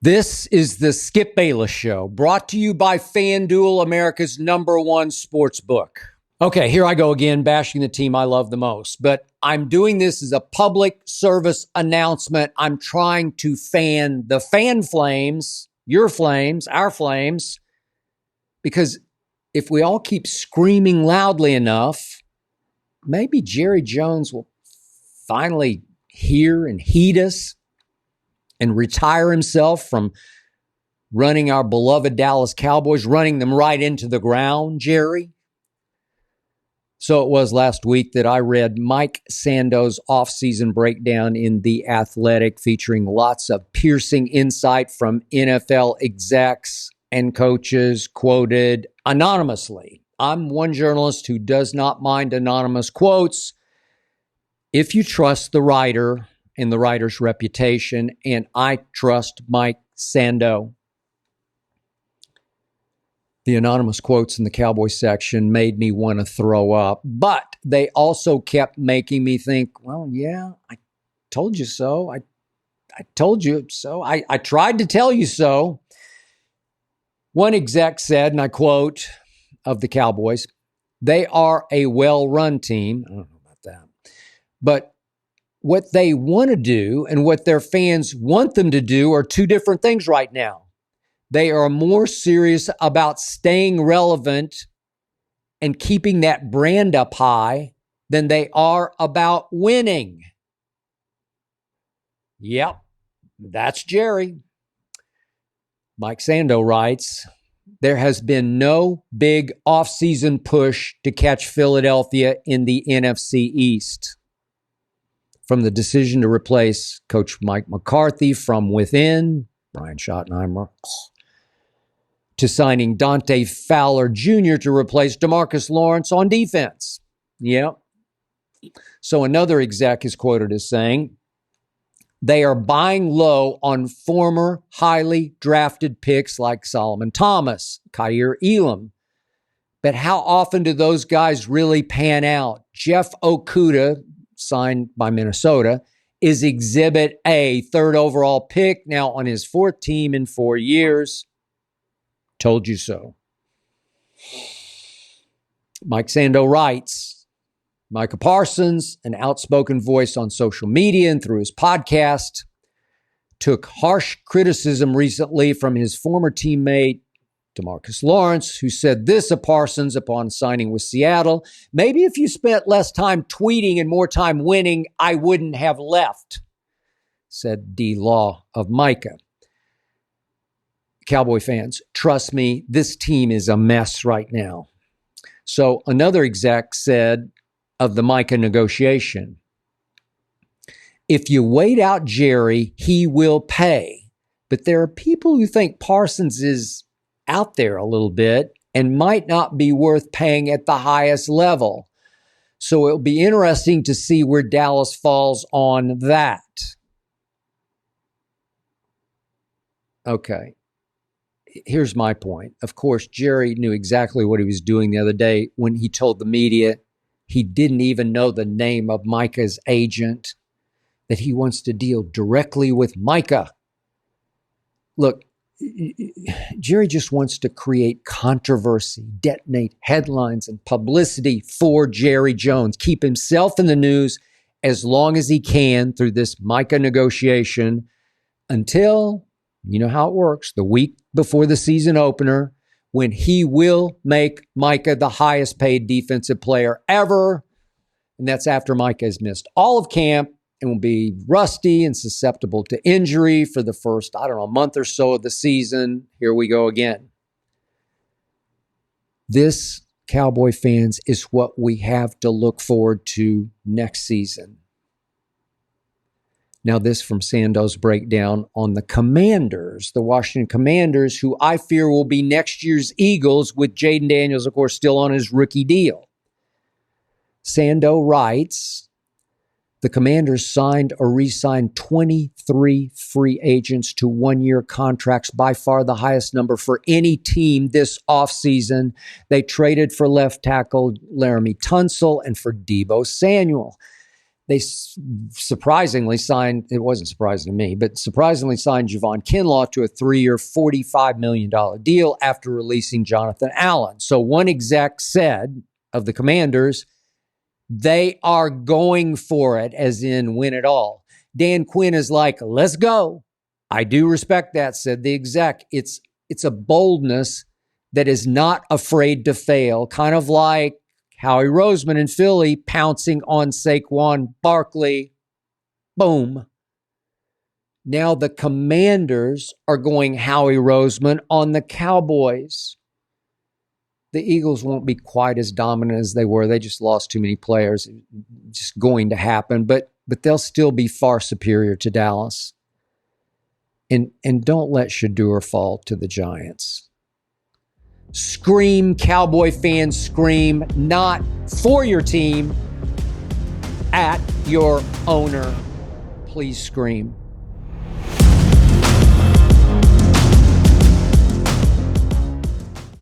This is the Skip Bayless Show, brought to you by FanDuel, America's #1 sports book. Okay, here I go again, bashing the team I love the most. But I'm doing this as a public service announcement. I'm trying to fan the fan flames, your flames, our flames, because if we all keep screaming loudly enough, maybe Jerry Jones will finally hear and heed us and retire himself from running our beloved Dallas Cowboys, running them right into the ground, Jerry. So it was last week that I read Mike Sando's offseason breakdown in The Athletic, featuring lots of piercing insight from NFL execs and coaches quoted anonymously. I'm one journalist who does not mind anonymous quotes if you trust the writer and the writer's reputation, and I trust Mike Sando. The anonymous quotes in the Cowboy section made me want to throw up, but they also kept making me think, well, yeah, I told you so. I told you so. I tried to tell you so. One exec said, and I quote of the Cowboys, they are a well-run team. I don't know about that. But what they want to do and what their fans want them to do are two different things right now. They are more serious about staying relevant and keeping that brand up high than they are about winning. Yep, that's Jerry. Mike Sando writes, there has been no big offseason push to catch Philadelphia in the NFC East. From the decision to replace Coach Mike McCarthy from within, Brian Schottenheimer, to signing Dante Fowler Jr. to replace DeMarcus Lawrence on defense. Yep. So another exec is quoted as saying, they are buying low on former highly drafted picks like Solomon Thomas, Kaiir Elam. But how often do those guys really pan out? Jeff Okudah, signed by Minnesota, is Exhibit A, third overall pick, now on his fourth team in 4 years. Told you so. Mike Sando writes, Micah Parsons, an outspoken voice on social media and through his podcast, took harsh criticism recently from his former teammate, DeMarcus Lawrence, who said this of Parsons upon signing with Seattle: maybe if you spent less time tweeting and more time winning, I wouldn't have left, said D. Law of Micah. Cowboy fans, trust me, this team is a mess right now. So another exec said of the Micah negotiation, if you wait out Jerry, he will pay. But there are people who think Parsons is out there a little bit and might not be worth paying at the highest level. So it'll be interesting to see where Dallas falls on that. Okay. Here's my point. Of course, Jerry knew exactly what he was doing the other day when he told the media he didn't even know the name of Micah's agent, that he wants to deal directly with Micah. Look, Jerry just wants to create controversy, detonate headlines and publicity for Jerry Jones, keep himself in the news as long as he can through this Micah negotiation until, you know how it works, the week before the season opener, when he will make Micah the highest paid defensive player ever. And that's after Micah has missed all of camp and will be rusty and susceptible to injury for the first, month or so of the season. Here we go again. This, Cowboy fans, is what we have to look forward to next season. Now, this from Sando's breakdown on the Commanders, the Washington Commanders, who I fear will be next year's Eagles, with Jaden Daniels, of course, still on his rookie deal. Sando writes, the Commanders signed or re-signed 23 free agents to one-year contracts, by far the highest number for any team this offseason. They traded for left tackle Laramie Tunsil and for Deebo Samuel. They surprisingly signed, it wasn't surprising to me, but surprisingly signed Javon Kinlaw to a 3-year, $45 million deal after releasing Jonathan Allen. So one exec said of the Commanders, they are going for it, as in win it all. Dan Quinn is like, let's go. I do respect that, said the exec. It's a boldness that is not afraid to fail, kind of like Howie Roseman in Philly pouncing on Saquon Barkley. Boom. Now the Commanders are going Howie Roseman on the Cowboys. The Eagles won't be quite as dominant as they were. They just lost too many players. It's just going to happen, but they'll still be far superior to Dallas. And don't let Shedeur fall to the Giants. Scream, Cowboy fans, scream, not for your team, at your owner. Please scream.